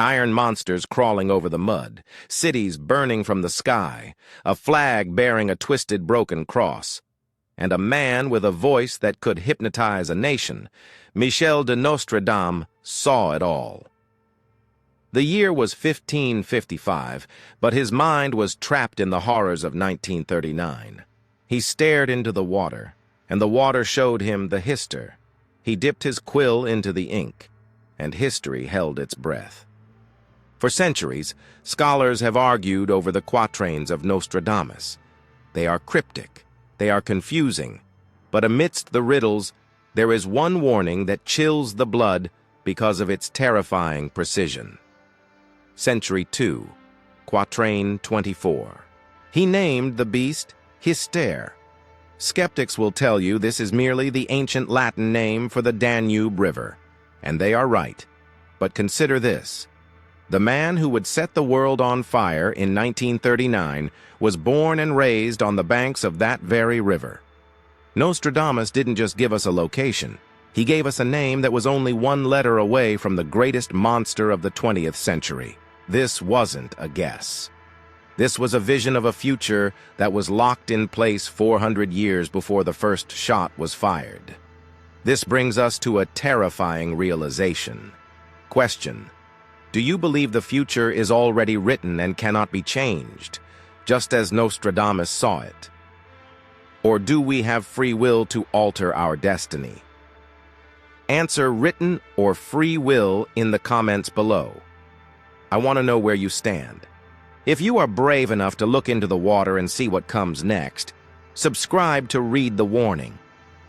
Iron monsters crawling over the mud, cities burning from the sky, a flag bearing a twisted broken cross, and a man with a voice that could hypnotize a nation. Michel de Nostredame saw it all. The year was 1555, but his mind was trapped in the horrors of 1939. He stared into the water, and the water showed him the Hister. He dipped his quill into the ink, and history held its breath. For centuries, scholars have argued over the Quatrains of Nostradamus. They are cryptic, they are confusing, but amidst the riddles, there is one warning that chills the blood because of its terrifying precision. Century 2, Quatrain 24. He named the beast Hister. Skeptics will tell you this is merely the ancient Latin name for the Danube River, and they are right. But consider this. The man who would set the world on fire in 1939 was born and raised on the banks of that very river. Nostradamus didn't just give us a location. He gave us a name that was only one letter away from the greatest monster of the 20th century. This wasn't a guess. This was a vision of a future that was locked in place 400 years before the first shot was fired. This brings us to a terrifying realization. Question: do you believe the future is already written and cannot be changed, just as Nostradamus saw it? Or do we have free will to alter our destiny? Answer written or free will in the comments below. I want to know where you stand. If you are brave enough to look into the water and see what comes next, subscribe to read the warning.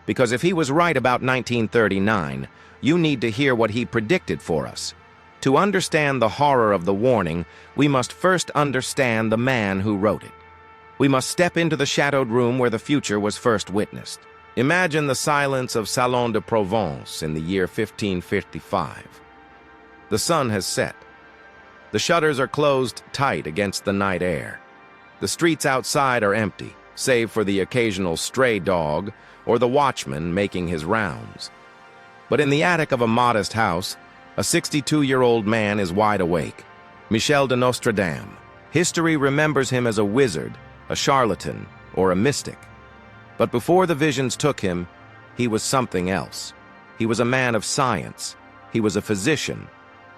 Because if he was right about 1939, you need to hear what he predicted for us. To understand the horror of the warning, we must first understand the man who wrote it. We must step into the shadowed room where the future was first witnessed. Imagine the silence of Salon de Provence in the year 1555. The sun has set. The shutters are closed tight against the night air. The streets outside are empty, save for the occasional stray dog or the watchman making his rounds. But in the attic of a modest house, a 62-year-old man is wide awake. Michel de Nostredame. History remembers him as a wizard, a charlatan, or a mystic. But before the visions took him, he was something else. He was a man of science. He was a physician.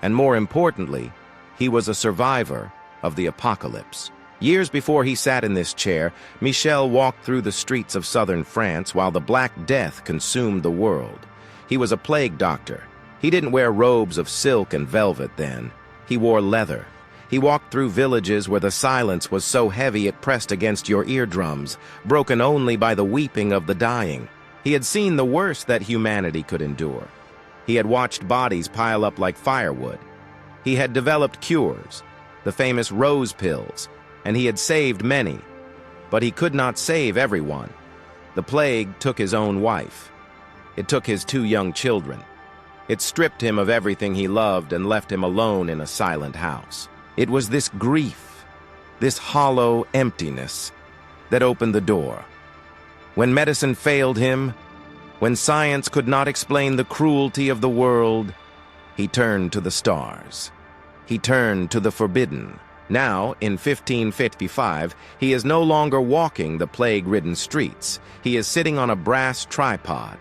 And more importantly, he was a survivor of the apocalypse. Years before he sat in this chair, Michel walked through the streets of southern France while the Black Death consumed the world. He was a plague doctor. He didn't wear robes of silk and velvet then. He wore leather. He walked through villages where the silence was so heavy it pressed against your eardrums, broken only by the weeping of the dying. He had seen the worst that humanity could endure. He had watched bodies pile up like firewood. He had developed cures, the famous rose pills, and he had saved many. But he could not save everyone. The plague took his own wife. It took his 2 young children. It stripped him of everything he loved and left him alone in a silent house. It was this grief, this hollow emptiness, that opened the door. When medicine failed him, when science could not explain the cruelty of the world, he turned to the stars. He turned to the forbidden. Now, in 1555, he is no longer walking the plague-ridden streets. He is sitting on a brass tripod.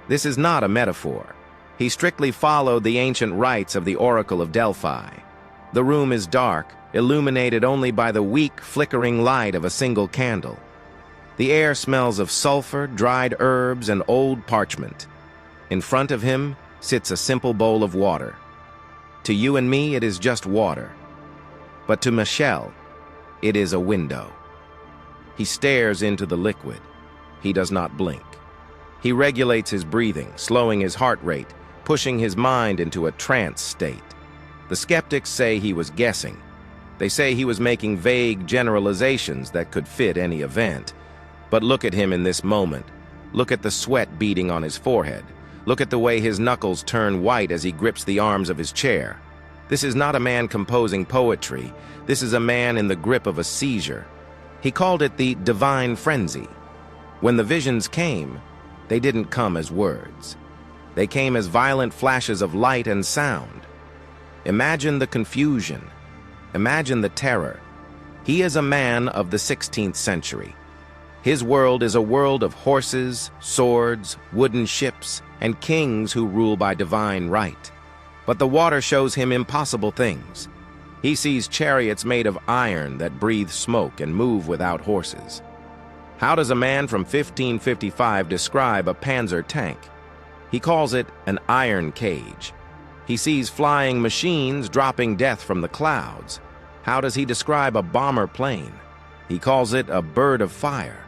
This is not a metaphor. He strictly followed the ancient rites of the Oracle of Delphi. The room is dark, illuminated only by the weak, flickering light of a single candle. The air smells of sulfur, dried herbs, and old parchment. In front of him sits a simple bowl of water. To you and me, it is just water. But to Michel, it is a window. He stares into the liquid. He does not blink. He regulates his breathing, slowing his heart rate, pushing his mind into a trance state. The skeptics say he was guessing. They say he was making vague generalizations that could fit any event. But look at him in this moment. Look at the sweat beading on his forehead. Look at the way his knuckles turn white as he grips the arms of his chair. This is not a man composing poetry. This is a man in the grip of a seizure. He called it the divine frenzy. When the visions came, they didn't come as words. They came as violent flashes of light and sound. Imagine the confusion. Imagine the terror. He is a man of the 16th century. His world is a world of horses, swords, wooden ships, and kings who rule by divine right. But the water shows him impossible things. He sees chariots made of iron that breathe smoke and move without horses. How does a man from 1555 describe a Panzer tank? He calls it an iron cage. He sees flying machines dropping death from the clouds. How does he describe a bomber plane? He calls it a bird of fire.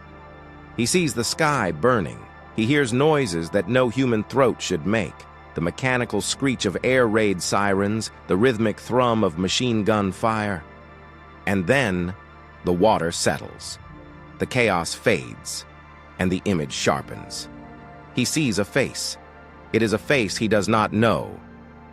He sees the sky burning. He hears noises that no human throat should make. The mechanical screech of air raid sirens, the rhythmic thrum of machine gun fire. And then the water settles. The chaos fades, and the image sharpens. He sees a face. It is a face he does not know,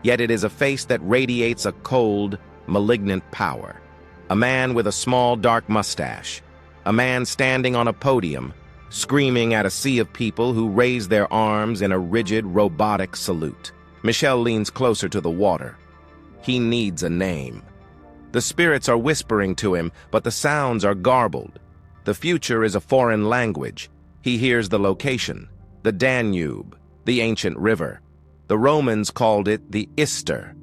yet it is a face that radiates a cold, malignant power. A man with a small, dark mustache. A man standing on a podium, screaming at a sea of people who raise their arms in a rigid, robotic salute. Michel leans closer to the water. He needs a name. The spirits are whispering to him, but the sounds are garbled. The future is a foreign language. He hears the location, the Danube, the ancient river. The Romans called it the Hister.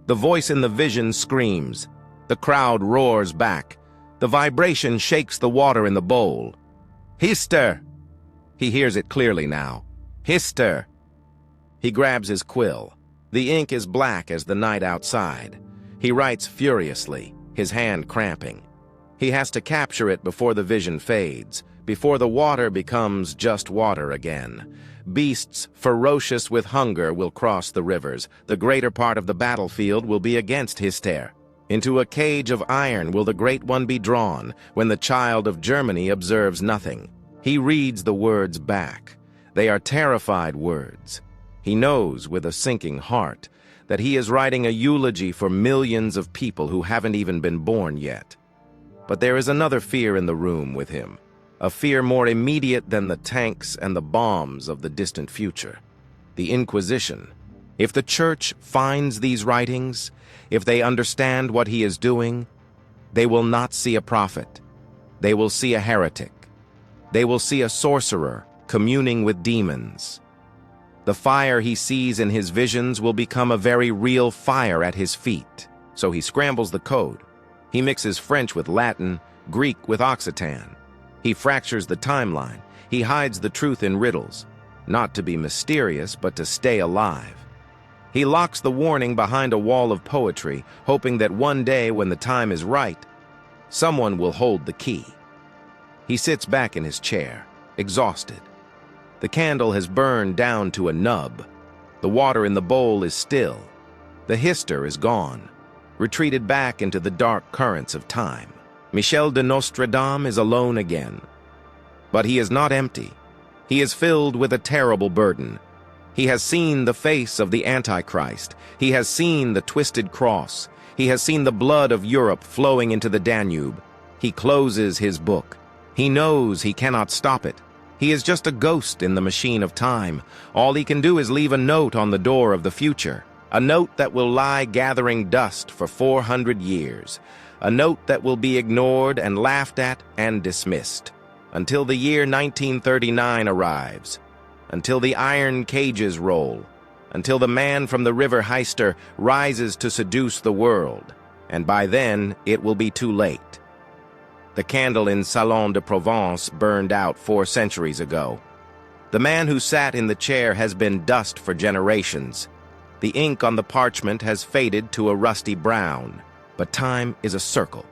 The voice in the vision screams. The crowd roars back. The vibration shakes the water in the bowl. Hister! He hears it clearly now. Hister! He grabs his quill. The ink is black as the night outside. He writes furiously, his hand cramping. He has to capture it before the vision fades, before the water becomes just water again. Beasts ferocious with hunger will cross the rivers. The greater part of the battlefield will be against Hister. Into a cage of iron will the Great One be drawn when the child of Germany observes nothing. He reads the words back. They are terrified words. He knows with a sinking heart that he is writing a eulogy for millions of people who haven't even been born yet. But there is another fear in the room with him, a fear more immediate than the tanks and the bombs of the distant future. The Inquisition. If the Church finds these writings, if they understand what he is doing, they will not see a prophet. They will see a heretic. They will see a sorcerer communing with demons. The fire he sees in his visions will become a very real fire at his feet. So he scrambles the code. He mixes French with Latin, Greek with Occitan. He fractures the timeline. He hides the truth in riddles, not to be mysterious, but to stay alive. He locks the warning behind a wall of poetry, hoping that one day when the time is right, someone will hold the key. He sits back in his chair, exhausted. The candle has burned down to a nub. The water in the bowl is still. The Hister is gone, retreated back into the dark currents of time. Michel de Nostredame is alone again. But he is not empty. He is filled with a terrible burden. He has seen the face of the Antichrist. He has seen the twisted cross. He has seen the blood of Europe flowing into the Danube. He closes his book. He knows he cannot stop it. He is just a ghost in the machine of time. All he can do is leave a note on the door of the future. A note that will lie gathering dust for 400 years. A note that will be ignored and laughed at and dismissed. Until the year 1939 arrives. Until the iron cages roll. Until the man from the river Hister rises to seduce the world. And by then, it will be too late. The candle in Salon de Provence burned out 4 centuries ago. The man who sat in the chair has been dust for generations. The ink on the parchment has faded to a rusty brown. But time is a circle.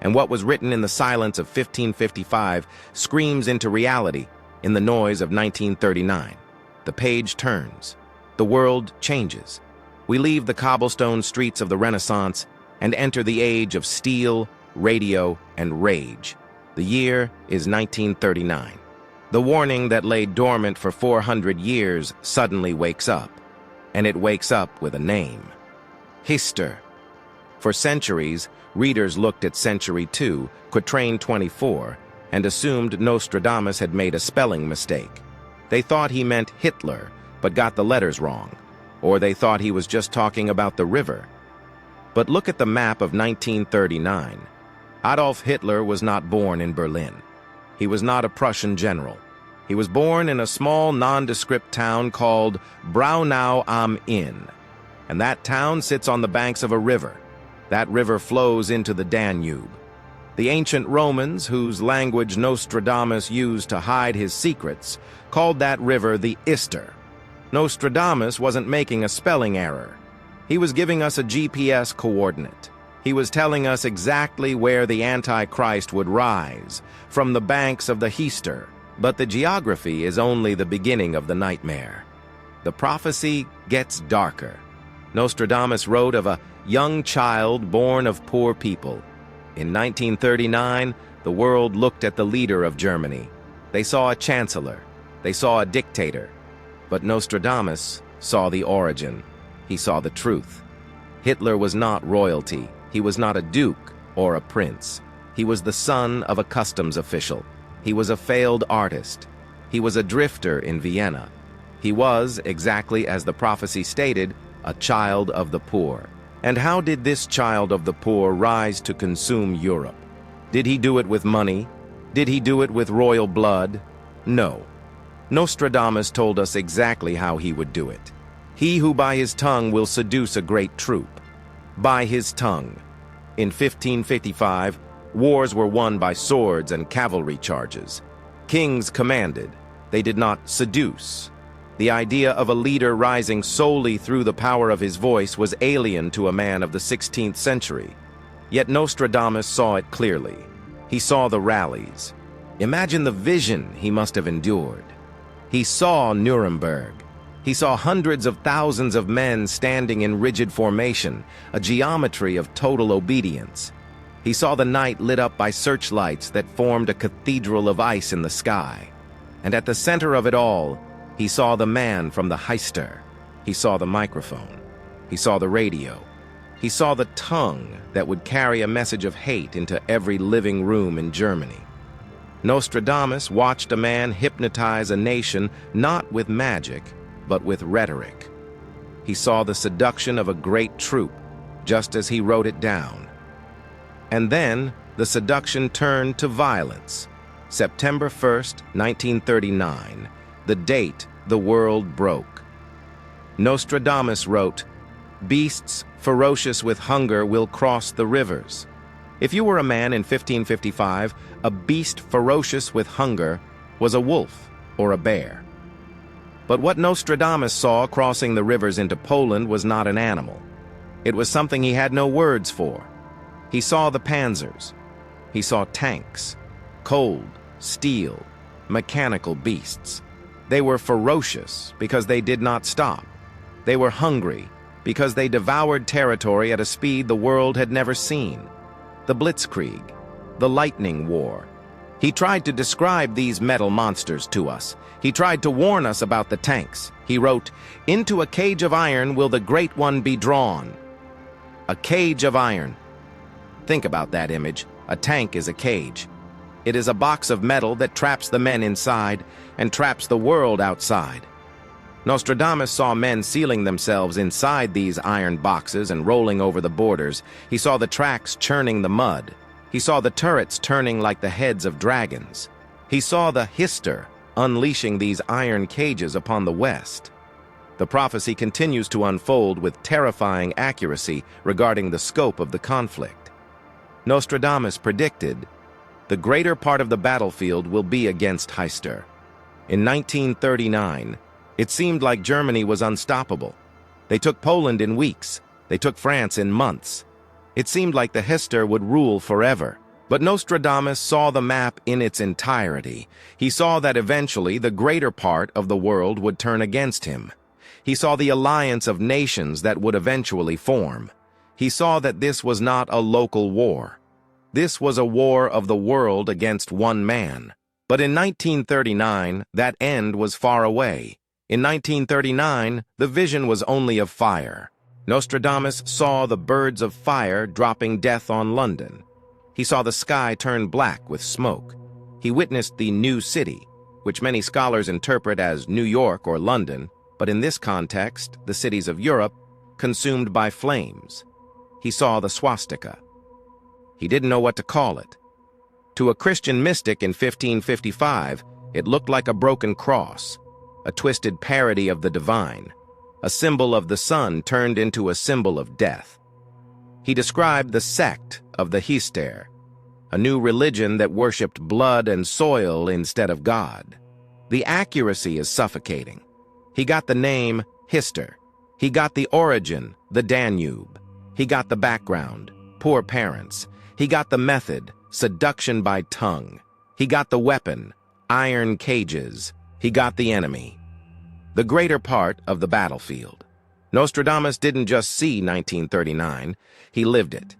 And what was written in the silence of 1555 screams into reality in the noise of 1939. The page turns. The world changes. We leave the cobblestone streets of the Renaissance and enter the age of steel, radio, and rage. The year is 1939. The warning that lay dormant for 400 years suddenly wakes up, and it wakes up with a name. Hister. For centuries, readers looked at Century 2, Quatrain 24, and assumed Nostradamus had made a spelling mistake. They thought he meant Hitler, but got the letters wrong. Or they thought he was just talking about the river, But look at the map of 1939. Adolf Hitler was not born in Berlin. He was not a Prussian general. He was born in a small nondescript town called Braunau am Inn. And that town sits on the banks of a river. That river flows into the Danube. The ancient Romans, whose language Nostradamus used to hide his secrets, called that river the Hister. Nostradamus wasn't making a spelling error. He was giving us a GPS coordinate. He was telling us exactly where the Antichrist would rise, from the banks of the Hister. But the geography is only the beginning of the nightmare. The prophecy gets darker. Nostradamus wrote of a young child born of poor people. In 1939, the world looked at the leader of Germany. They saw a chancellor. They saw a dictator. But Nostradamus saw the origin. He saw the truth. Hitler was not royalty. He was not a duke or a prince. He was the son of a customs official. He was a failed artist. He was a drifter in Vienna. He was, exactly as the prophecy stated, a child of the poor. And how did this child of the poor rise to consume Europe? Did he do it with money? Did he do it with royal blood? No. Nostradamus told us exactly how he would do it. He who by his tongue will seduce a great troop. By his tongue. In 1555, wars were won by swords and cavalry charges. Kings commanded. They did not seduce. The idea of a leader rising solely through the power of his voice was alien to a man of the 16th century. Yet Nostradamus saw it clearly. He saw the rallies. Imagine the vision he must have endured. He saw Nuremberg. He saw hundreds of thousands of men standing in rigid formation, a geometry of total obedience. He saw the night lit up by searchlights that formed a cathedral of ice in the sky. And at the center of it all, he saw the man from the Hister. He saw the microphone. He saw the radio. He saw the tongue that would carry a message of hate into every living room in Germany. Nostradamus watched a man hypnotize a nation not with magic, but with rhetoric. He saw the seduction of a great troop, just as he wrote it down. And then the seduction turned to violence. September 1st, 1939, the date the world broke. Nostradamus wrote, "Beasts ferocious with hunger will cross the rivers." If you were a man in 1555, a beast ferocious with hunger was a wolf or a bear. But what Nostradamus saw crossing the rivers into Poland was not an animal. It was something he had no words for. He saw the Panzers. He saw tanks, cold, steel, mechanical beasts. They were ferocious because they did not stop. They were hungry because they devoured territory at a speed the world had never seen. The Blitzkrieg, the Lightning War. He tried to describe these metal monsters to us. He tried to warn us about the tanks. He wrote, "Into a cage of iron will the Great One be drawn." A cage of iron. Think about that image. A tank is a cage. It is a box of metal that traps the men inside and traps the world outside. Nostradamus saw men sealing themselves inside these iron boxes and rolling over the borders. He saw the tracks churning the mud. He saw the turrets turning like the heads of dragons. He saw the Hister unleashing these iron cages upon the West. The prophecy continues to unfold with terrifying accuracy regarding the scope of the conflict. Nostradamus predicted, the greater part of the battlefield will be against Hister. In 1939, it seemed like Germany was unstoppable. They took Poland in weeks. They took France in months. It seemed like the Hister would rule forever. But Nostradamus saw the map in its entirety. He saw that eventually the greater part of the world would turn against him. He saw the alliance of nations that would eventually form. He saw that this was not a local war. This was a war of the world against one man. But in 1939, that end was far away. In 1939, the vision was only of fire. Nostradamus saw the birds of fire dropping death on London. He saw the sky turn black with smoke. He witnessed the new city, which many scholars interpret as New York or London, but in this context, the cities of Europe, consumed by flames. he saw the swastika. He didn't know what to call it. To a Christian mystic in 1555, it looked like a broken cross, a twisted parody of the divine, a symbol of the sun turned into a symbol of death. He described the sect of the Hister, a new religion that worshipped blood and soil instead of God. The accuracy is suffocating. He got the name Hister. He got the origin, the Danube. He got the background, poor parents. He got the method, seduction by tongue. He got the weapon, iron cages. He got the enemy, the greater part of the battlefield. Nostradamus didn't just see 1939, he lived it.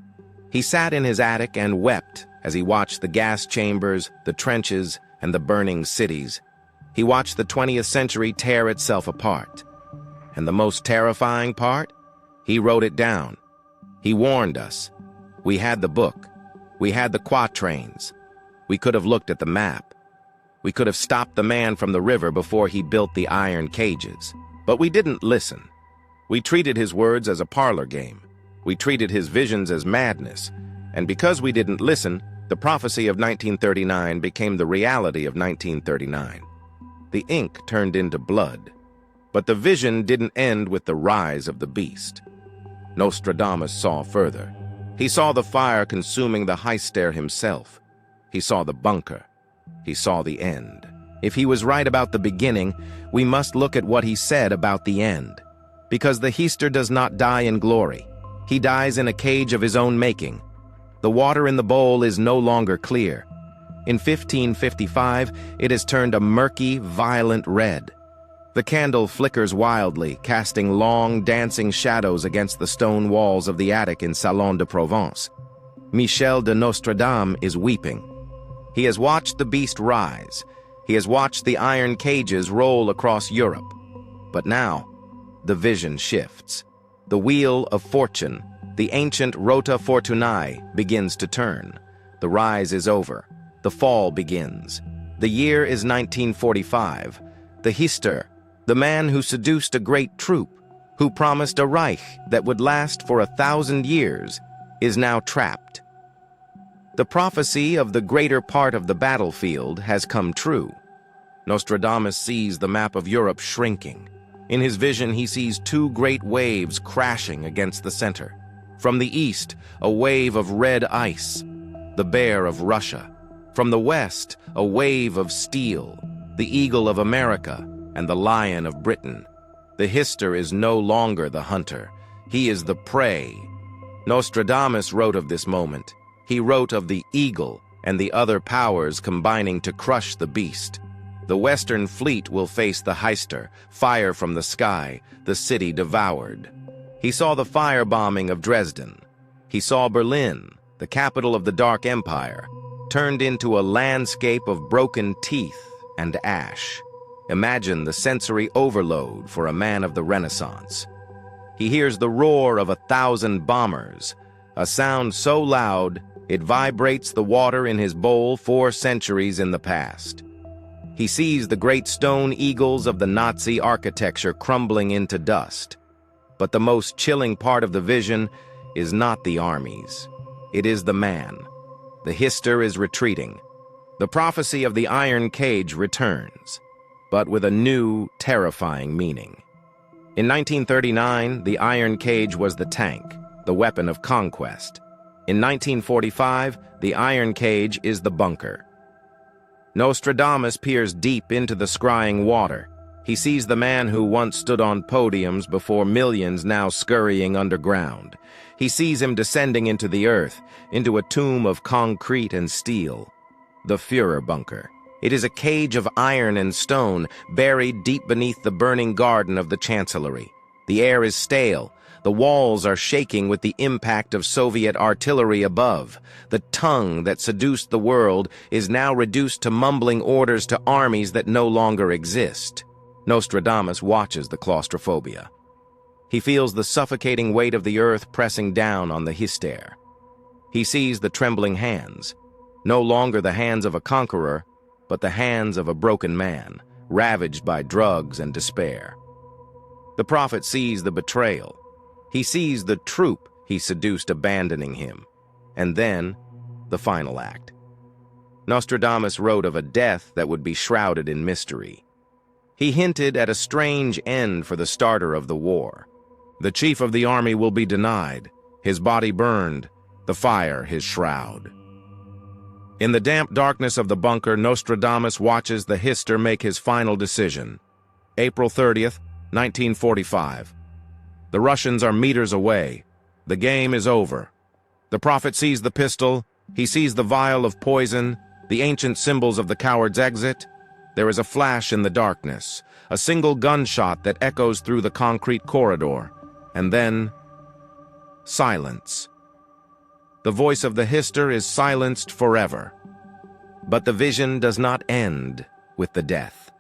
He sat in his attic and wept as he watched the gas chambers, the trenches, and the burning cities. He watched the 20th century tear itself apart. And the most terrifying part? He wrote it down. He warned us. We had the book. We had the quatrains. We could have looked at the map. We could have stopped the man from the river before he built the iron cages. But we didn't listen. We treated his words as a parlor game. We treated his visions as madness. And because we didn't listen, the prophecy of 1939 became the reality of 1939. The ink turned into blood. But the vision didn't end with the rise of the beast. Nostradamus saw further. He saw the fire consuming the Hister himself. He saw the bunker. He saw the end. If he was right about the beginning, we must look at what he said about the end. Because the Hister does not die in glory. He dies in a cage of his own making. The water in the bowl is no longer clear. In 1555, it has turned a murky, violent red. The candle flickers wildly, casting long, dancing shadows against the stone walls of the attic in Salon de Provence. Michel de Nostredame is weeping. He has watched the beast rise. He has watched the iron cages roll across Europe. But now, the vision shifts. The wheel of fortune, the ancient rota fortunae, begins to turn. The rise is over. The fall begins. The year is 1945. The Hister, the man who seduced a great troop, who promised a Reich that would last for 1,000 years, is now trapped. The prophecy of the greater part of the battlefield has come true. Nostradamus sees the map of Europe shrinking. In his vision, he sees two great waves crashing against the center. From the east, a wave of red ice, the bear of Russia. From the west, a wave of steel, the eagle of America and the lion of Britain. The Hister is no longer the hunter. He is the prey. Nostradamus wrote of this moment. He wrote of the eagle and the other powers combining to crush the beast. The Western fleet will face the Hister, fire from the sky, the city devoured. He saw the firebombing of Dresden. He saw Berlin, the capital of the Dark Empire, turned into a landscape of broken teeth and ash. Imagine the sensory overload for a man of the Renaissance. He hears the roar of 1,000 bombers, a sound so loud it vibrates the water in his bowl 4 centuries in the past. He sees the great stone eagles of the Nazi architecture crumbling into dust. But the most chilling part of the vision is not the armies. It is the man. The Hister is retreating. The prophecy of the iron cage returns, but with a new, terrifying meaning. In 1939, the iron cage was the tank, the weapon of conquest. In 1945, the iron cage is the bunker. Nostradamus peers deep into the scrying water. He sees the man who once stood on podiums before millions now scurrying underground. He sees him descending into the earth, into a tomb of concrete and steel. The Führer bunker. It is a cage of iron and stone, buried deep beneath the burning garden of the Chancellery. The air is stale. The walls are shaking with the impact of Soviet artillery above. The tongue that seduced the world is now reduced to mumbling orders to armies that no longer exist. Nostradamus watches the claustrophobia. He feels the suffocating weight of the earth pressing down on the Hister. He sees the trembling hands, no longer the hands of a conqueror, but the hands of a broken man, ravaged by drugs and despair. The prophet sees the betrayal. He sees the troop he seduced abandoning him. And then, the final act. Nostradamus wrote of a death that would be shrouded in mystery. He hinted at a strange end for the starter of the war. The chief of the army will be denied, his body burned, the fire his shroud. In the damp darkness of the bunker, Nostradamus watches the Hister make his final decision. April 30th, 1945. The Russians are meters away. The game is over. The prophet sees the pistol, he sees the vial of poison, the ancient symbols of the coward's exit. There is a flash in the darkness, a single gunshot that echoes through the concrete corridor, and then silence. The voice of the Hister is silenced forever. But the vision does not end with the death.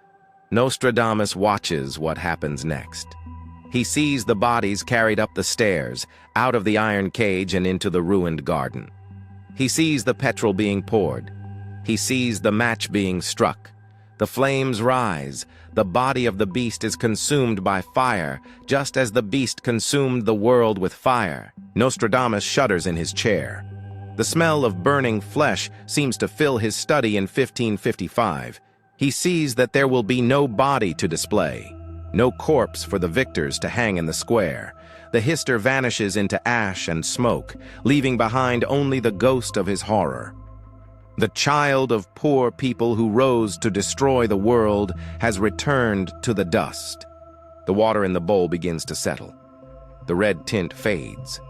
Nostradamus watches what happens next. He sees the bodies carried up the stairs, out of the iron cage and into the ruined garden. He sees the petrol being poured. He sees the match being struck. The flames rise. The body of the beast is consumed by fire, just as the beast consumed the world with fire. Nostradamus shudders in his chair. The smell of burning flesh seems to fill his study in 1555. He sees that there will be no body to display, no corpse for the victors to hang in the square. The Hister vanishes into ash and smoke, leaving behind only the ghost of his horror. The child of poor people who rose to destroy the world has returned to the dust. The water in the bowl begins to settle. The red tint fades.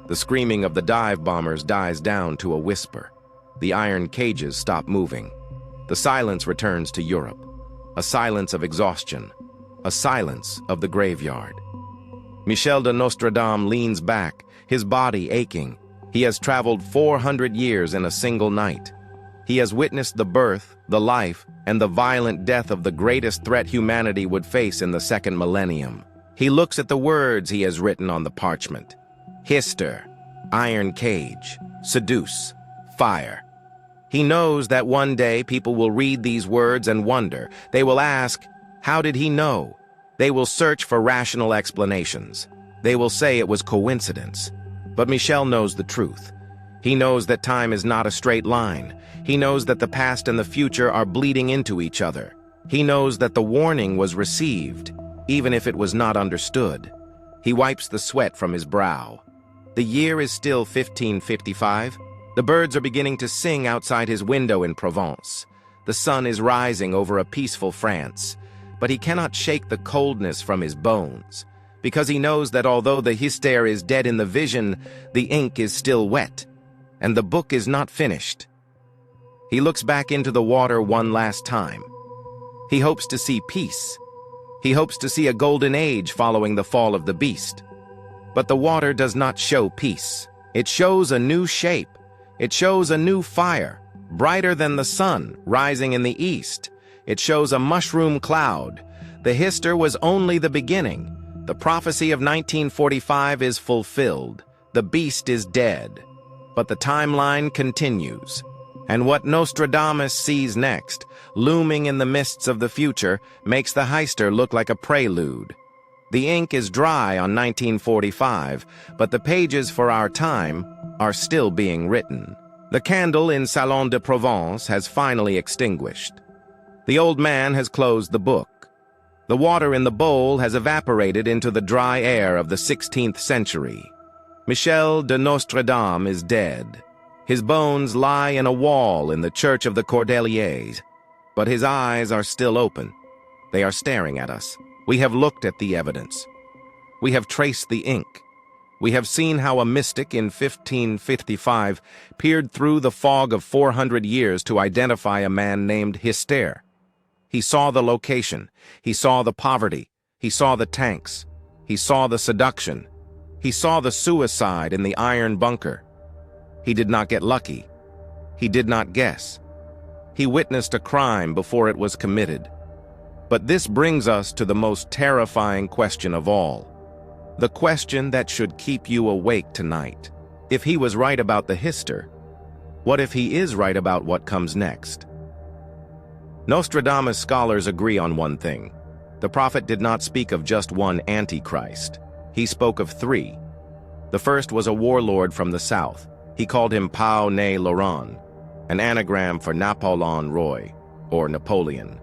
The screaming of the dive bombers dies down to a whisper. The iron cages stop moving. The silence returns to Europe. A silence of exhaustion. A silence of the graveyard. Michel de Nostredame leans back, his body aching. He has traveled 400 years in a single night. He has witnessed the birth, the life, and the violent death of the greatest threat humanity would face in the second millennium. He looks at the words he has written on the parchment. Hister, iron cage, seduce, fire. He knows that one day people will read these words and wonder. They will ask, how did he know? They will search for rational explanations. They will say it was coincidence. But Michel knows the truth. He knows that time is not a straight line. He knows that the past and the future are bleeding into each other. He knows that the warning was received, even if it was not understood. He wipes the sweat from his brow. The year is still 1555. The birds are beginning to sing outside his window in Provence. The sun is rising over a peaceful France. But he cannot shake the coldness from his bones, because he knows that although the Hister is dead in the vision, the ink is still wet, and the book is not finished. He looks back into the water one last time. He hopes to see peace. He hopes to see a golden age following the fall of the beast. But the water does not show peace. It shows a new shape. It shows a new fire, brighter than the sun, rising in the east. It shows a mushroom cloud. The Hister was only the beginning. The prophecy of 1945 is fulfilled. The beast is dead. But the timeline continues. And what Nostradamus sees next, looming in the mists of the future, makes the Hister look like a prelude. The ink is dry on 1945, but the pages for our time are still being written. The candle in Salon de Provence has finally extinguished. The old man has closed the book. The water in the bowl has evaporated into the dry air of the 16th century. Michel de Nostredame is dead. His bones lie in a wall in the Church of the Cordeliers, but his eyes are still open. They are staring at us. We have looked at the evidence. We have traced the ink. We have seen how a mystic in 1555 peered through the fog of 400 years to identify a man named Hister. He saw the location. He saw the poverty. He saw the tanks. He saw the seduction. He saw the suicide in the iron bunker. He did not get lucky. He did not guess. He witnessed a crime before it was committed. But this brings us to the most terrifying question of all. The question that should keep you awake tonight. If he was right about the Hister, what if he is right about what comes next? Nostradamus scholars agree on one thing. The prophet did not speak of just one Antichrist. He spoke of three. The first was a warlord from the south. He called him Pau Ne Laurent, an anagram for Napoleon Roy, or Napoleon,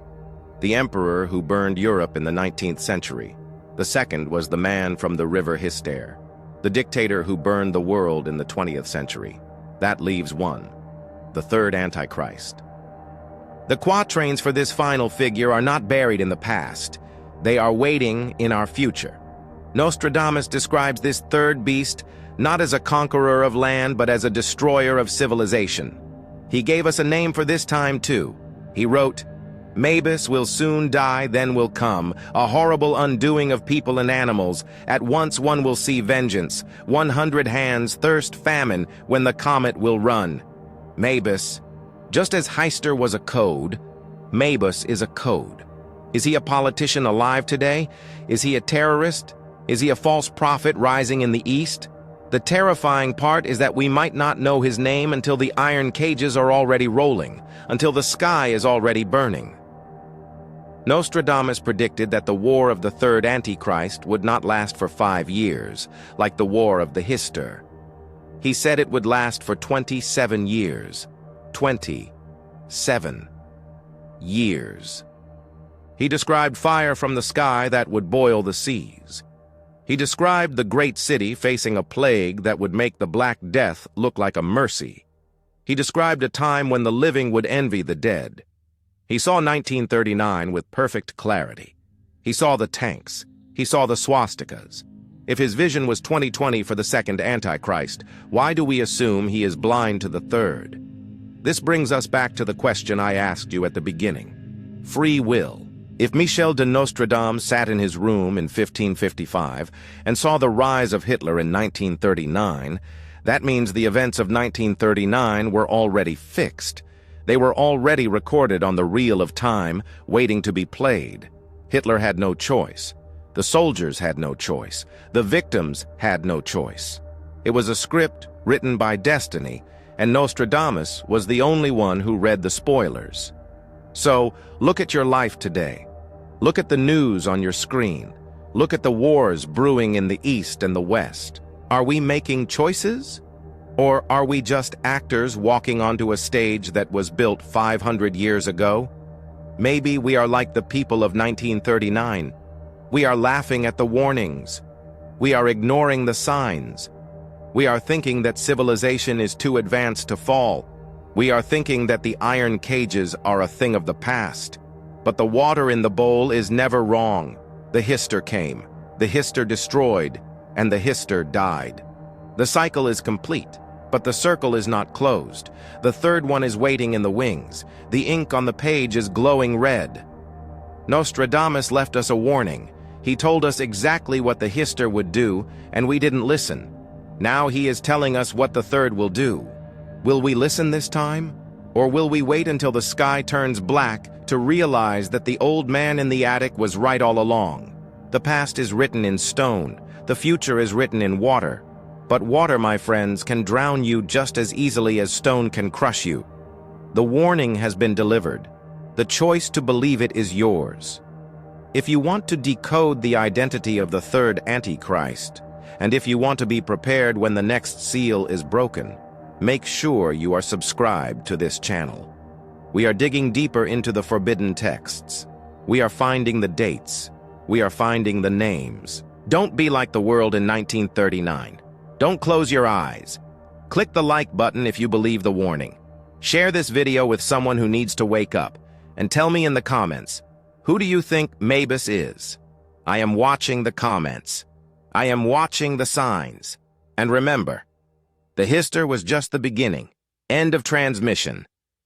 the emperor who burned Europe in the 19th century. The second was the man from the river Hister, the dictator who burned the world in the 20th century. That leaves one, the third Antichrist. The quatrains for this final figure are not buried in the past. They are waiting in our future. Nostradamus describes this third beast not as a conqueror of land, but as a destroyer of civilization. He gave us a name for this time, too. He wrote, "Mabus will soon die, then will come, a horrible undoing of people and animals. At once one will see vengeance, 100 hands thirst famine when the comet will run." Mabus, just as Hister was a code, Mabus is a code. Is he a politician alive today? Is he a terrorist? Is he a false prophet rising in the east? The terrifying part is that we might not know his name until the iron cages are already rolling, until the sky is already burning. Nostradamus predicted that the war of the third Antichrist would not last for 5 years, like the war of the Hister. He said it would last for 27 years. 27 years. He described fire from the sky that would boil the seas. He described the great city facing a plague that would make the Black Death look like a mercy. He described a time when the living would envy the dead. He saw 1939 with perfect clarity. He saw the tanks. He saw the swastikas. If his vision was 2020 for the second Antichrist, why do we assume he is blind to the third? This brings us back to the question I asked you at the beginning. Free will. If Michel de Nostredame sat in his room in 1555 and saw the rise of Hitler in 1939, that means the events of 1939 were already fixed. They were already recorded on the reel of time, waiting to be played. Hitler had no choice. The soldiers had no choice. The victims had no choice. It was a script written by destiny, and Nostradamus was the only one who read the spoilers. So, look at your life today. Look at the news on your screen. Look at the wars brewing in the East and the West. Are we making choices? Or are we just actors walking onto a stage that was built 500 years ago? Maybe we are like the people of 1939. We are laughing at the warnings. We are ignoring the signs. We are thinking that civilization is too advanced to fall. We are thinking that the iron cages are a thing of the past. But the water in the bowl is never wrong. The Hister came, the Hister destroyed, and the Hister died. The cycle is complete, but the circle is not closed. The third one is waiting in the wings. The ink on the page is glowing red. Nostradamus left us a warning. He told us exactly what the Hister would do, and we didn't listen. Now he is telling us what the third will do. Will we listen this time? Or will we wait until the sky turns black to realize that the old man in the attic was right all along? The past is written in stone. The future is written in water. But water, my friends, can drown you just as easily as stone can crush you. The warning has been delivered. The choice to believe it is yours. If you want to decode the identity of the third Antichrist, and if you want to be prepared when the next seal is broken, make sure you are subscribed to this channel. We are digging deeper into the forbidden texts. We are finding the dates. We are finding the names. Don't be like the world in 1939. Don't close your eyes. Click the like button if you believe the warning. Share this video with someone who needs to wake up, and tell me in the comments, who do you think Mabus is? I am watching the comments. I am watching the signs. And remember, the Hister was just the beginning. End of transmission.